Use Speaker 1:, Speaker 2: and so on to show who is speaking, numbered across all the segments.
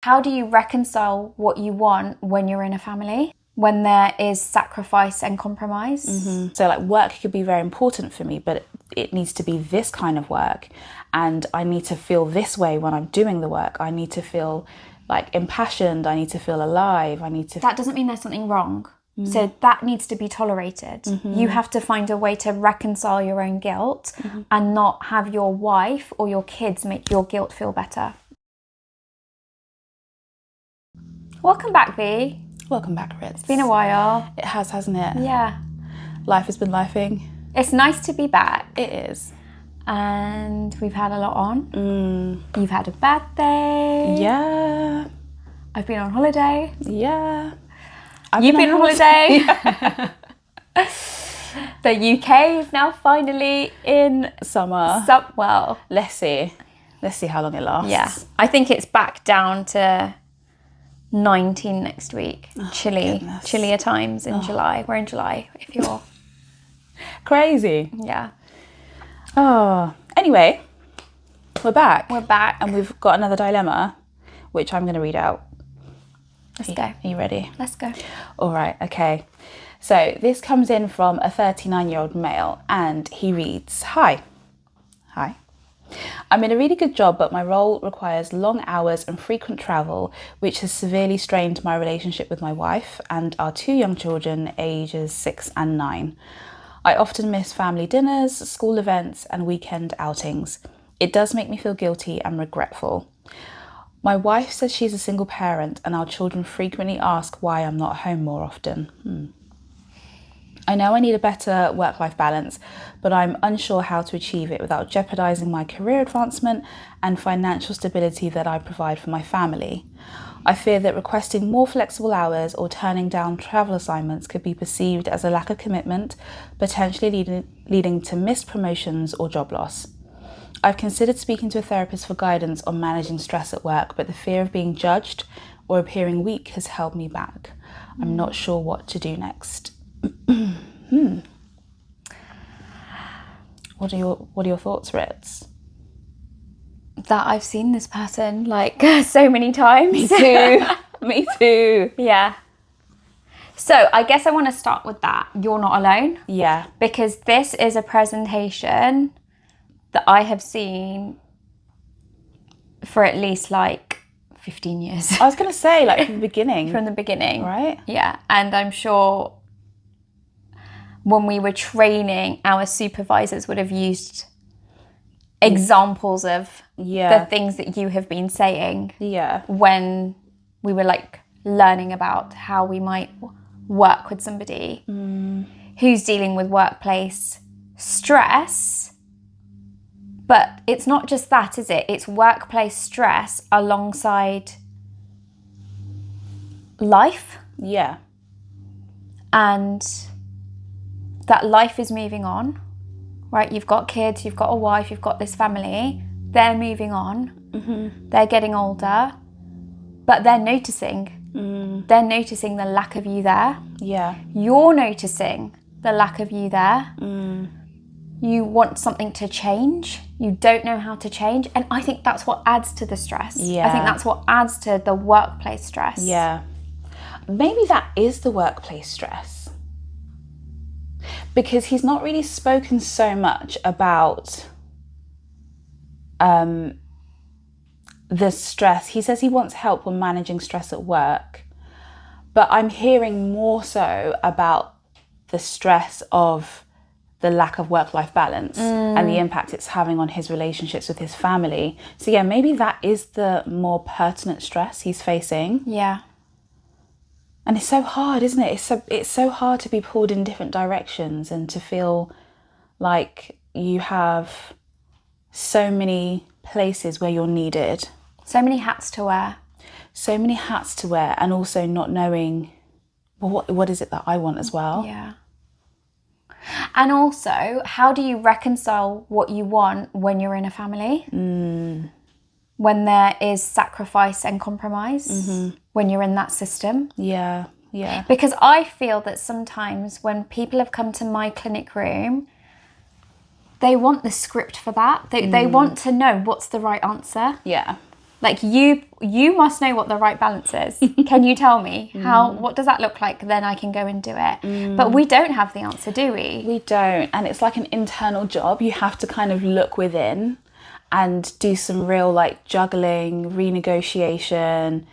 Speaker 1: How do you reconcile what you want when you're in a family? When there is sacrifice and compromise?
Speaker 2: So like work could be very important for me, but it needs to be this kind of work. And I need to feel this way when I'm doing the work. I need to feel like impassioned. I need to feel alive.
Speaker 1: That doesn't mean there's something wrong. So that needs to be tolerated. You have to find a way to reconcile your own guilt and not have your wife or your kids make your guilt feel better. Welcome back, V.
Speaker 2: Welcome back, Ritz.
Speaker 1: It's been a while.
Speaker 2: It has, hasn't it?
Speaker 1: Yeah.
Speaker 2: Life has been lifing.
Speaker 1: It's nice to be back.
Speaker 2: It is.
Speaker 1: And we've had a lot on. You've had a birthday.
Speaker 2: Yeah.
Speaker 1: I've been on holiday.
Speaker 2: Yeah.
Speaker 1: You've been on holiday. The UK is now finally in
Speaker 2: summer.
Speaker 1: Well,
Speaker 2: let's see how long it lasts.
Speaker 1: Yeah. I think it's back down to 19 next week. Chillier times in July. We're in July if you're
Speaker 2: crazy.
Speaker 1: Yeah.
Speaker 2: Oh, anyway, we're back.
Speaker 1: And
Speaker 2: we've got another dilemma, which I'm going to read out.
Speaker 1: Let's go.
Speaker 2: Are you ready?
Speaker 1: Let's go.
Speaker 2: All right, okay. So this comes in from a 39-year-old male, and he reads, Hi. I'm in a really good job, but my role requires long hours and frequent travel, which has severely strained my relationship with my wife and our two young children, ages 6 and 9. I often miss family dinners, school events, and weekend outings. It does make me feel guilty and regretful. My wife says she's a single parent, and our children frequently ask why I'm not home more often. I know I need a better work-life balance, but I'm unsure how to achieve it without jeopardizing my career advancement and financial stability that I provide for my family. I fear that requesting more flexible hours or turning down travel assignments could be perceived as a lack of commitment, potentially leading to missed promotions or job loss. I've considered speaking to a therapist for guidance on managing stress at work, but the fear of being judged or appearing weak has held me back. I'm not sure what to do next. What are your thoughts, Ritz?
Speaker 1: That I've seen this pattern like so many times.
Speaker 2: Me too.
Speaker 1: Yeah. So I guess I want to start with that. You're not alone.
Speaker 2: Yeah.
Speaker 1: Because this is a presentation that I have seen for at least like 15 years.
Speaker 2: I was going to say like from the beginning.
Speaker 1: From the beginning.
Speaker 2: Right?
Speaker 1: Yeah. And I'm sure when we were training, our supervisors would have used examples of the things that you have been saying when we were like learning about how we might work with somebody who's dealing with workplace stress. But it's not just that, is it? It's workplace stress alongside life.
Speaker 2: Yeah.
Speaker 1: And that life is moving on, right? You've got kids, you've got a wife, you've got this family. They're moving on. They're getting older, but they're noticing. They're noticing the lack of you there.
Speaker 2: Yeah.
Speaker 1: You're noticing the lack of you there. You want something to change. You don't know how to change. And I think that's what adds to the stress.
Speaker 2: Yeah.
Speaker 1: I think that's what adds to the workplace stress.
Speaker 2: Yeah. Maybe that is the workplace stress. Because he's not really spoken so much about the stress. He says he wants help when managing stress at work, but I'm hearing more so about the stress of the lack of work-life balance and the impact it's having on his relationships with his family. So yeah, maybe that is the more pertinent stress he's facing.
Speaker 1: Yeah.
Speaker 2: And it's so hard, isn't it? It's so hard to be pulled in different directions and to feel like you have so many places where you're needed.
Speaker 1: So many hats to wear.
Speaker 2: So many hats to wear, and also not knowing, well, what is it that I want as well?
Speaker 1: Yeah. And also, how do you reconcile what you want when you're in a family? When there is sacrifice and compromise, when you're in that system.
Speaker 2: Yeah, yeah.
Speaker 1: Because I feel that sometimes when people have come to my clinic room, they want the script for that. They want to know what's the right answer.
Speaker 2: Yeah.
Speaker 1: Like you must know what the right balance is. Can you tell me what does that look like? Then I can go and do it. But we don't have the answer, do we?
Speaker 2: We don't. And it's like an internal job. You have to kind of look within and do some real like juggling, renegotiation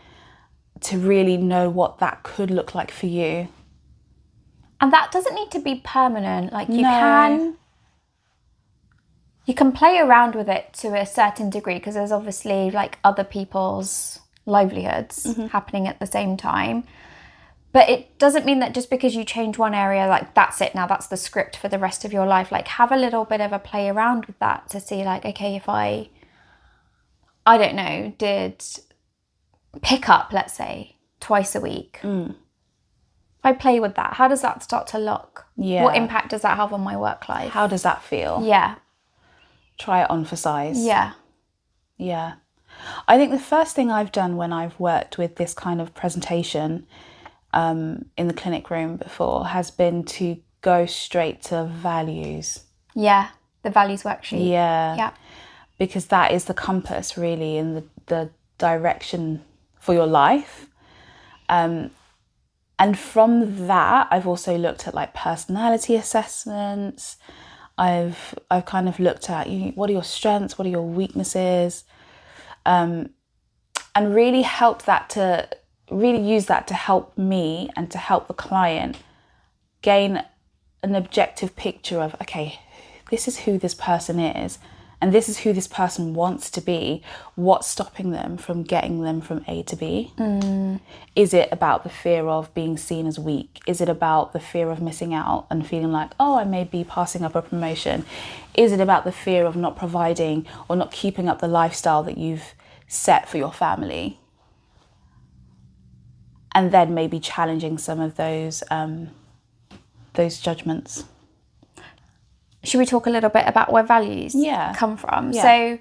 Speaker 2: to really know what that could look like for you.
Speaker 1: And that doesn't need to be permanent. Like you can play around with it to a certain degree because there's obviously like other people's livelihoods happening at the same time. But it doesn't mean that just because you change one area, like that's it now, that's the script for the rest of your life. Like have a little bit of a play around with that to see like, okay, if I don't know, did pick up, let's say, twice a week. If I play with that, how does that start to look?
Speaker 2: Yeah.
Speaker 1: What impact does that have on my work life?
Speaker 2: How does that feel?
Speaker 1: Yeah.
Speaker 2: Try it on for size.
Speaker 1: Yeah.
Speaker 2: Yeah. I think the first thing I've done when I've worked with this kind of presentation in the clinic room before has been to go straight to values.
Speaker 1: Yeah. The values worksheet.
Speaker 2: Yeah.
Speaker 1: Yeah.
Speaker 2: Because that is the compass really in the direction for your life. And from that, I've also looked at like personality assessments. I've kind of looked at what are your strengths, what are your weaknesses, and really use that to help me and to help the client gain an objective picture of, okay, this is who this person is and this is who this person wants to be. What's stopping them from getting them from A to B? Is it about the fear of being seen as weak? Is it about the fear of missing out and feeling like, oh, I may be passing up a promotion? Is it about the fear of not providing or not keeping up the lifestyle that you've set for your family? And then maybe challenging some of those judgments.
Speaker 1: Should we talk a little bit about where values come from? Yeah. So,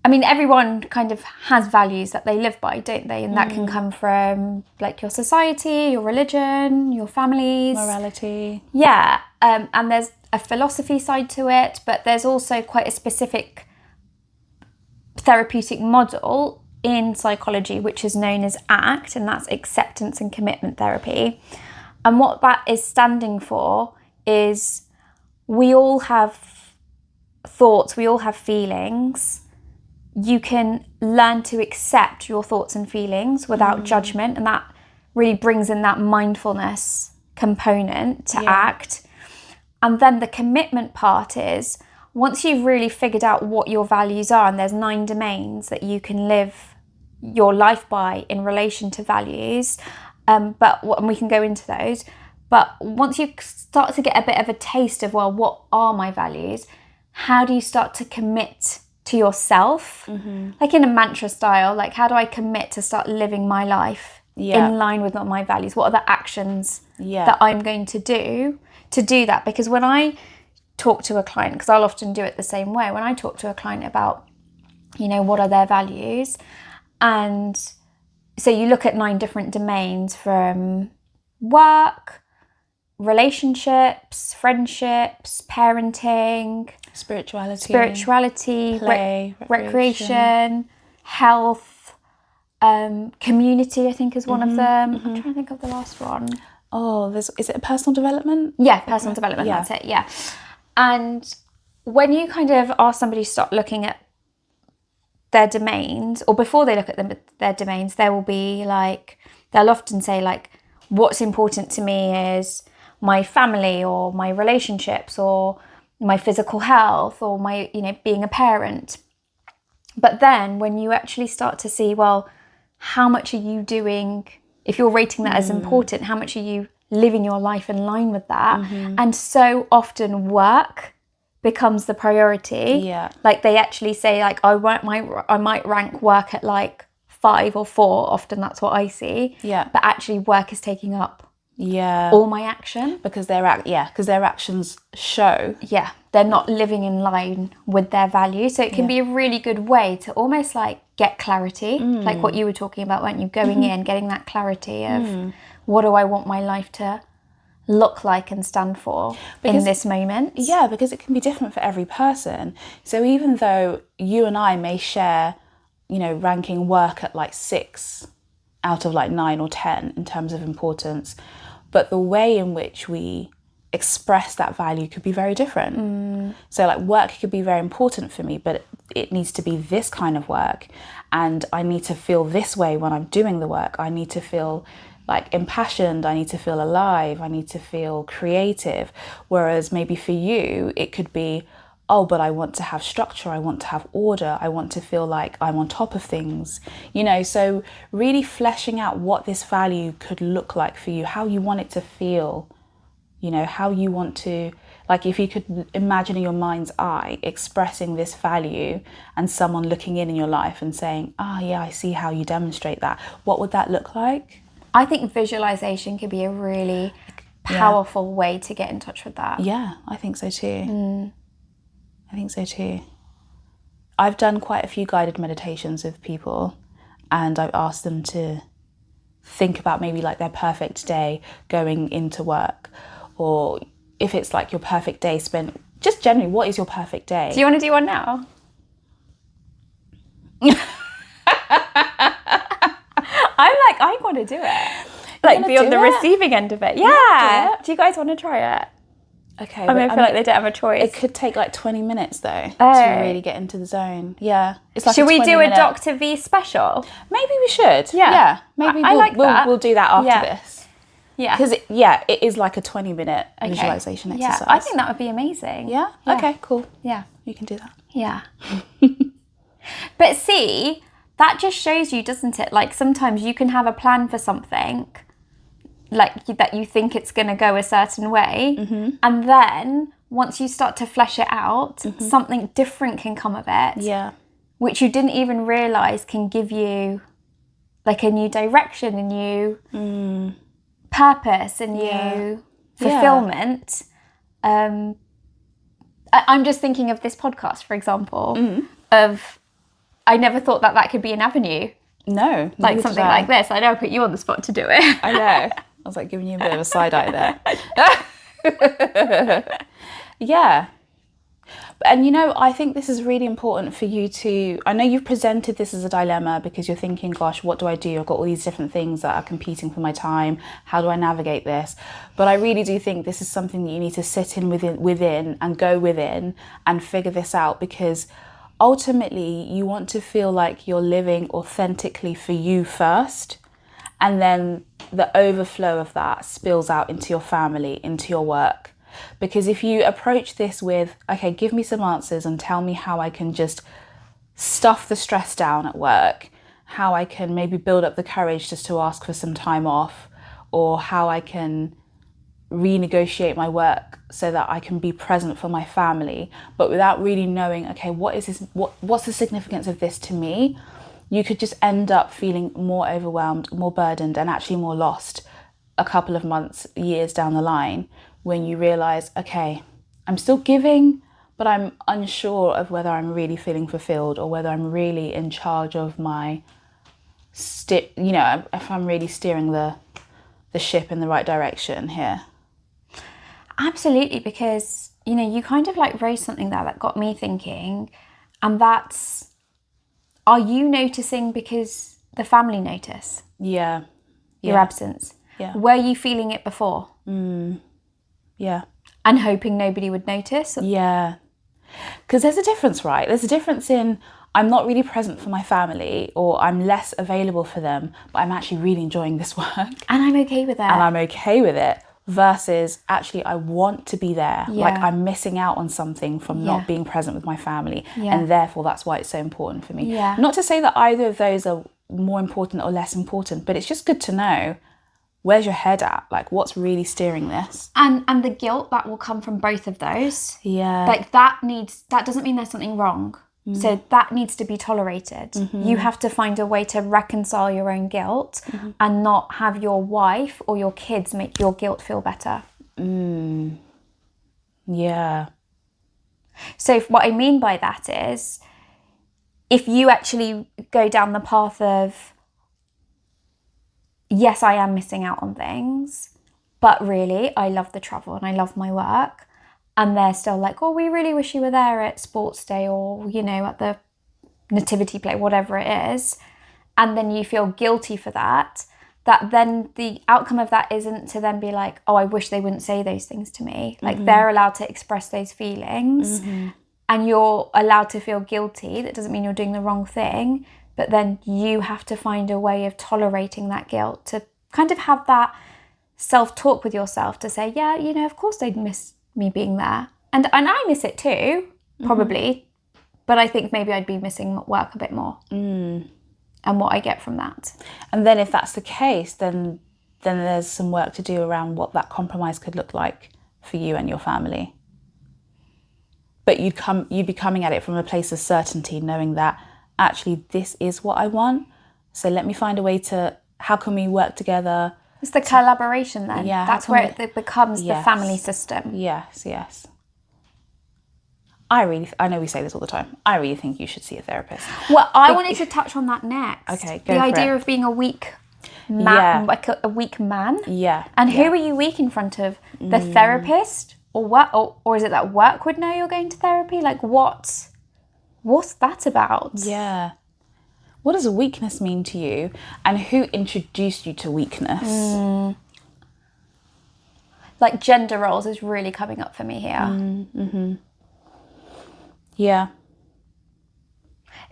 Speaker 1: I mean, everyone kind of has values that they live by, don't they? And that can come from like your society, your religion, your families.
Speaker 2: Morality.
Speaker 1: Yeah. And there's a philosophy side to it, but there's also quite a specific therapeutic model in psychology, which is known as ACT, and that's acceptance and commitment therapy. And what that is standing for is we all have thoughts, we all have feelings. You can learn to accept your thoughts and feelings without judgment, and that really brings in that mindfulness component to ACT. And then the commitment part is once you've really figured out what your values are, and there's 9 domains that you can live your life by in relation to values, and we can go into those. But once you start to get a bit of a taste of, well, what are my values? How do you start to commit to yourself? Like in a mantra style, like how do I commit to start living my life in line with my values? What are the actions that I'm going to do that? Because when I talk to a client, because I'll often do it the same way, when I talk to a client about, what are their values? And so you look at 9 different domains from work, relationships, friendships, parenting, spirituality,
Speaker 2: play,
Speaker 1: recreation, health, community, I think is one of them. I'm trying to think of the last one.
Speaker 2: Oh, is it personal development?
Speaker 1: Yeah, personal development, that's it, yeah. And when you kind of ask somebody to start looking at their domains, or before they look at their domains, they'll often say like, what's important to me is my family or my relationships or my physical health or my, being a parent. But then when you actually start to see, well, how much are you doing, if you're rating that as important, how much are you living your life in line with that? And so often work becomes the priority.
Speaker 2: Yeah.
Speaker 1: Like they actually say like, I might rank work at like 5 or 4. Often that's what I see.
Speaker 2: Yeah.
Speaker 1: But actually work is taking up all my action.
Speaker 2: Because their actions show.
Speaker 1: Yeah. They're not living in line with their values. So it can be a really good way to almost like get clarity. Like what you were talking about, weren't you? Going in, getting that clarity of what do I want my life to look like and stand for in this moment?
Speaker 2: Yeah, because it can be different for every person. So even though you and I may share, ranking work at like 6 out of like 9 or 10 in terms of importance, but the way in which we express that value could be very different. So like work could be very important for me, but it needs to be this kind of work, and I need to feel this way when I'm doing the work. I need to feel like impassioned, I need to feel alive, I need to feel creative. Whereas maybe for you, it could be, oh, but I want to have structure, I want to have order, I want to feel like I'm on top of things, so really fleshing out what this value could look like for you, how you want it to feel, how you want to, like if you could imagine in your mind's eye expressing this value and someone looking in your life and saying, yeah, I see how you demonstrate that. What would that look like?
Speaker 1: I think visualization could be a really powerful way to get in touch with that.
Speaker 2: Yeah, I think so too. I think so too. I've done quite a few guided meditations with people, and I've asked them to think about maybe like their perfect day going into work, or if it's like your perfect day spent, just generally, what is your perfect day?
Speaker 1: Do you want to do one now? I want to do it. Like be on the receiving end of it. Yeah. Do you guys want to try it?
Speaker 2: Okay.
Speaker 1: I feel like they don't have a choice.
Speaker 2: It could take like 20 minutes though to really get into the zone. Yeah.
Speaker 1: It's like should we do a Dr. V special?
Speaker 2: Maybe we should. Yeah. Maybe we'll do that after this.
Speaker 1: Yeah.
Speaker 2: Because it is like a 20-minute visualization exercise.
Speaker 1: Yeah, I think that would be amazing.
Speaker 2: Yeah? Okay, cool.
Speaker 1: Yeah.
Speaker 2: You can do that.
Speaker 1: Yeah. But see, that just shows you, doesn't it? Like sometimes you can have a plan for something, like that you think it's going to go a certain way. And then once you start to flesh it out, something different can come of it.
Speaker 2: Yeah.
Speaker 1: Which you didn't even realise can give you like a new direction, a new purpose, a new fulfillment. I'm just thinking of this podcast, for example, of I never thought that could be an avenue.
Speaker 2: No.
Speaker 1: Like something like this. I know I put you on the spot to do it.
Speaker 2: I know. I was like giving you a bit of a side eye there. Yeah. And I think this is really important for you to, I know you've presented this as a dilemma because you're thinking, gosh, what do I do? I've got all these different things that are competing for my time. How do I navigate this? But I really do think this is something that you need to sit in within and go within and figure this out, because ultimately you want to feel like you're living authentically for you first, and then the overflow of that spills out into your family, into your work. Because if you approach this with, okay, give me some answers and tell me how I can just stuff the stress down at work, how I can maybe build up the courage just to ask for some time off, or how I can renegotiate my work so that I can be present for my family, but without really knowing, okay, what is this? What's the significance of this to me? You could just end up feeling more overwhelmed, more burdened, and actually more lost a couple of months, years down the line, when you realize, okay, I'm still giving, but I'm unsure of whether I'm really feeling fulfilled or whether I'm really in charge of my, if I'm really steering the ship in the right direction here.
Speaker 1: Absolutely, because, you kind of like raised something there that got me thinking, and that's, are you noticing because the family notice?
Speaker 2: Yeah.
Speaker 1: Your absence?
Speaker 2: Yeah.
Speaker 1: Were you feeling it before?
Speaker 2: Yeah.
Speaker 1: And hoping nobody would notice?
Speaker 2: Yeah. Because there's a difference, right? There's a difference in I'm not really present for my family, or I'm less available for them, but I'm actually really enjoying this work.
Speaker 1: And I'm okay with that.
Speaker 2: And I'm okay with it. Versus actually I want to be there.
Speaker 1: Yeah.
Speaker 2: Like I'm missing out on something from not being present with my family.
Speaker 1: Yeah.
Speaker 2: And therefore that's why it's so important for me.
Speaker 1: Yeah.
Speaker 2: Not to say that either of those are more important or less important, but it's just good to know, where's your head at? Like what's really steering this?
Speaker 1: And the guilt that will come from both of those.
Speaker 2: Yeah.
Speaker 1: Like that doesn't mean there's something wrong. So that needs to be tolerated. You have to find a way to reconcile your own guilt and not have your wife or your kids make your guilt feel better.
Speaker 2: Yeah.
Speaker 1: So what I mean by that is, if you actually go down the path of, yes, I am missing out on things, but really I love the travel and I love my work. And they're still like, oh, we really wish you were there at sports day or, you know, at the nativity play, whatever it is. And then you feel guilty for that then the outcome of that isn't to then be like, oh, I wish they wouldn't say those things to me. Like they're allowed to express those feelings and you're allowed to feel guilty. That doesn't mean you're doing the wrong thing, but then you have to find a way of tolerating that guilt, to kind of have that self-talk with yourself to say, yeah, you know, of course they'd miss me being there. And I miss it too, probably, but I think maybe I'd be missing work a bit more. And what I get from that.
Speaker 2: And then if that's the case, then there's some work to do around what that compromise could look like for you and your family. But you'd be coming at it from a place of certainty, knowing that actually this is what I want. So let me find a way to, how can we work together?
Speaker 1: It's the collaboration then.
Speaker 2: Yeah,
Speaker 1: that's where it becomes the family system.
Speaker 2: Yes. I know we say this all the time. I really think you should see a therapist.
Speaker 1: Well, I wanted to touch on that next.
Speaker 2: Okay, go
Speaker 1: the
Speaker 2: for
Speaker 1: idea
Speaker 2: it.
Speaker 1: of being a weak man, like a weak man.
Speaker 2: Yeah.
Speaker 1: And who are you weak in front of? The therapist, or what? Or is it that work would know you're going to therapy? Like what's that about?
Speaker 2: Yeah. What does weakness mean to you, and who introduced you to weakness?
Speaker 1: Like gender roles is really coming up for me here.
Speaker 2: Yeah.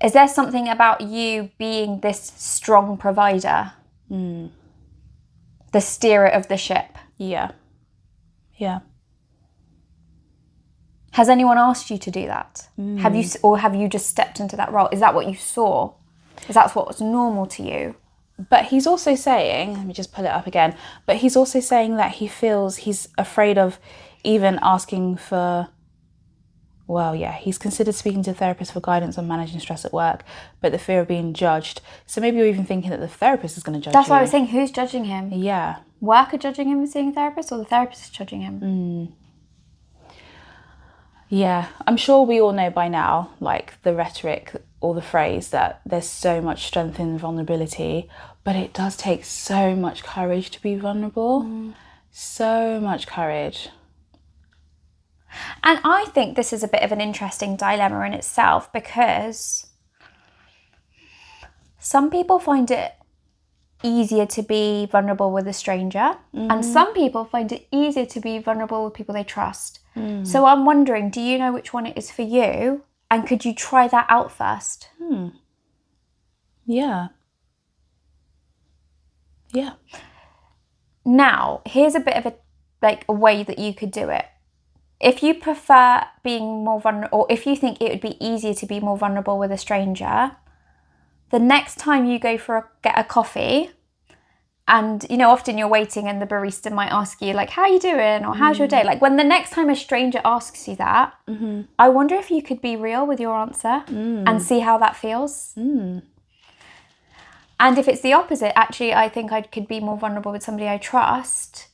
Speaker 1: Is there something about you being this strong provider? The steerer of the ship?
Speaker 2: Yeah.
Speaker 1: Has anyone asked you to do that? Have you just stepped into that role? Is that what you saw? Is that what's normal to you?
Speaker 2: But he's also saying, let me just pull it up again, but he's also saying that he feels he's afraid of even asking for, well, yeah, he's considered speaking to a therapist for guidance on managing stress at work, but the fear of being judged. So maybe you're even thinking that the therapist is going to judge you.
Speaker 1: That's what I was saying. Who's judging him?
Speaker 2: Yeah.
Speaker 1: Work are judging him for seeing a therapist, or the therapist is judging him?
Speaker 2: Yeah. I'm sure we all know by now, like the rhetoric or the phrase that there's so much strength in vulnerability, but it does take so much courage to be vulnerable. So much courage.
Speaker 1: And I think this is a bit of an interesting dilemma in itself, because some people find it easier to be vulnerable with a stranger, and some people find it easier to be vulnerable with people they trust. So I'm wondering, do you know which one it is for you? And could you try that out first?
Speaker 2: Yeah.
Speaker 1: Now, here's a bit of a way that you could do it. If you prefer being more vulnerable, or if you think it would be easier to be more vulnerable with a stranger, the next time you go get a coffee, and you know, often you're waiting and the barista might ask you like, how are you doing? Or how's your day? Like when the next time a stranger asks you that, I wonder if you could be real with your answer and see how that feels. And if it's the opposite, actually, I think I could be more vulnerable with somebody I trust.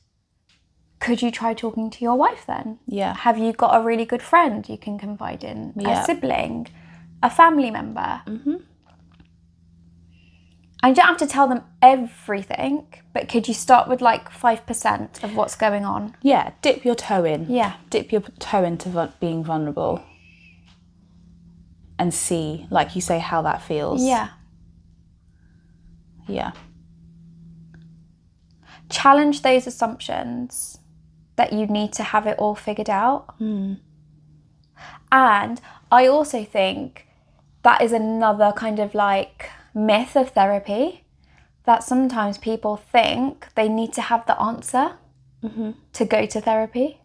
Speaker 1: Could you try talking to your wife then?
Speaker 2: Yeah.
Speaker 1: Have you got a really good friend you can confide in? A sibling? A family member? And you don't have to tell them everything, but could you start with like 5% of what's going on?
Speaker 2: Yeah, dip your toe in.
Speaker 1: Yeah.
Speaker 2: Dip your toe into being vulnerable and see, like you say, how that feels.
Speaker 1: Yeah.
Speaker 2: Yeah.
Speaker 1: Challenge those assumptions that you need to have it all figured out. And I also think that is another kind of like myth of therapy, that sometimes people think they need to have the answer to go to therapy.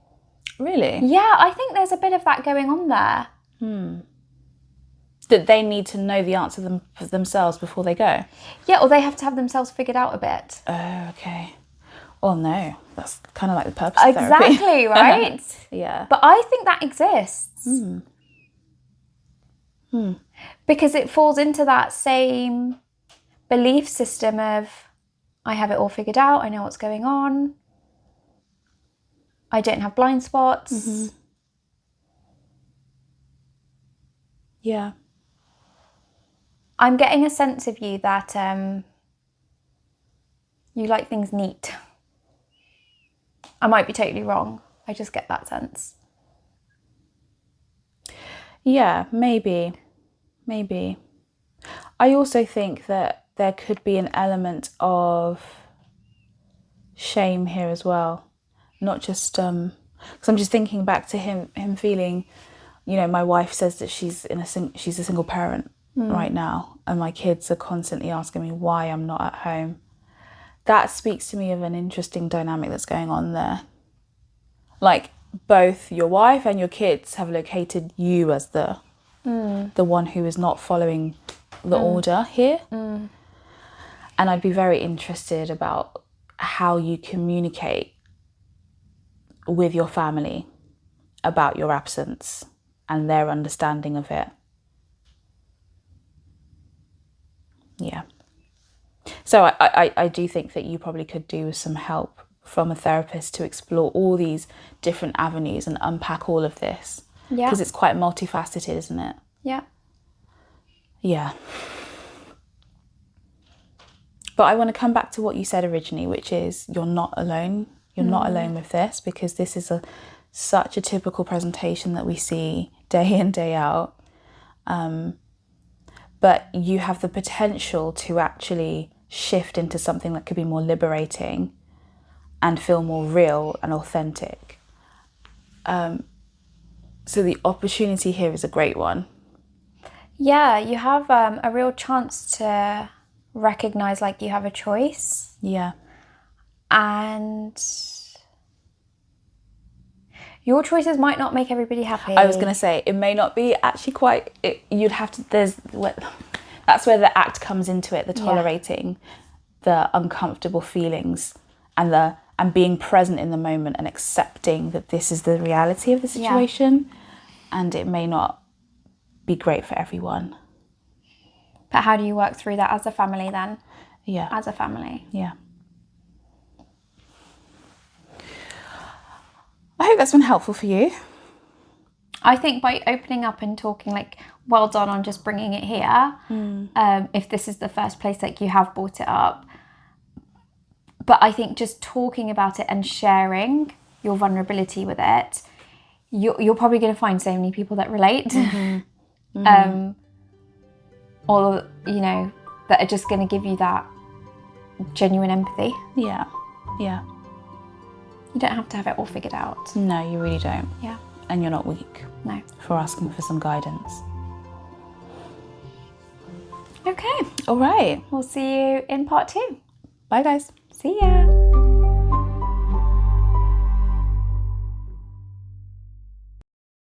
Speaker 2: Really?
Speaker 1: Yeah, I think there's a bit of that going on there.
Speaker 2: That they need to know the answer themselves before they go?
Speaker 1: Yeah, or they have to have themselves figured out a bit.
Speaker 2: Oh, okay. Well, no, that's kind of like the purpose of therapy.
Speaker 1: Exactly, right?
Speaker 2: Yeah.
Speaker 1: But I think that exists. Because it falls into that same belief system of, I have it all figured out, I know what's going on, I don't have blind spots.
Speaker 2: Yeah.
Speaker 1: I'm getting a sense of you that you like things neat. I might be totally wrong. I just get that sense.
Speaker 2: Yeah, maybe. I also think that there could be an element of shame here as well. Not just, because I'm just thinking back to him feeling, my wife says that she's a single parent right now, and my kids are constantly asking me why I'm not at home. That speaks to me of an interesting dynamic that's going on there. Like, both your wife and your kids have located you as the one who is not following the order here. And I'd be very interested about how you communicate with your family about your absence and their understanding of it. Yeah. So I do think that you probably could do with some help from a therapist to explore all these different avenues and unpack all of this.
Speaker 1: Yeah.
Speaker 2: Because it's quite multifaceted, isn't it?
Speaker 1: Yeah.
Speaker 2: Yeah. But I want to come back to what you said originally, which is you're not alone. You're not alone with this, because this is such a typical presentation that we see day in, day out. But you have the potential to actually shift into something that could be more liberating and feel more real and authentic. So the opportunity here is a great one.
Speaker 1: Yeah, you have a real chance to recognize like you have a choice.
Speaker 2: Yeah.
Speaker 1: And your choices might not make everybody happy.
Speaker 2: I was going to say, it may not be actually quite, you'd have to, that's where the act comes into it, the tolerating the uncomfortable feelings and being present in the moment and accepting that this is the reality of the situation. And it may not be great for everyone.
Speaker 1: But how do you work through that as a family then?
Speaker 2: Yeah.
Speaker 1: As a family.
Speaker 2: Yeah. I hope that's been helpful for you.
Speaker 1: I think by opening up and talking, like, well done on just bringing it here. If this is the first place like you have brought it up. But I think just talking about it and sharing your vulnerability with it, you're probably going to find so many people that relate. Or, that are just going to give you that genuine empathy.
Speaker 2: Yeah. Yeah.
Speaker 1: You don't have to have it all figured out.
Speaker 2: No, you really don't.
Speaker 1: Yeah.
Speaker 2: And you're not weak.
Speaker 1: No.
Speaker 2: For asking for some guidance.
Speaker 1: Okay.
Speaker 2: All right.
Speaker 1: We'll see you in part 2.
Speaker 2: Bye, guys.
Speaker 1: See ya.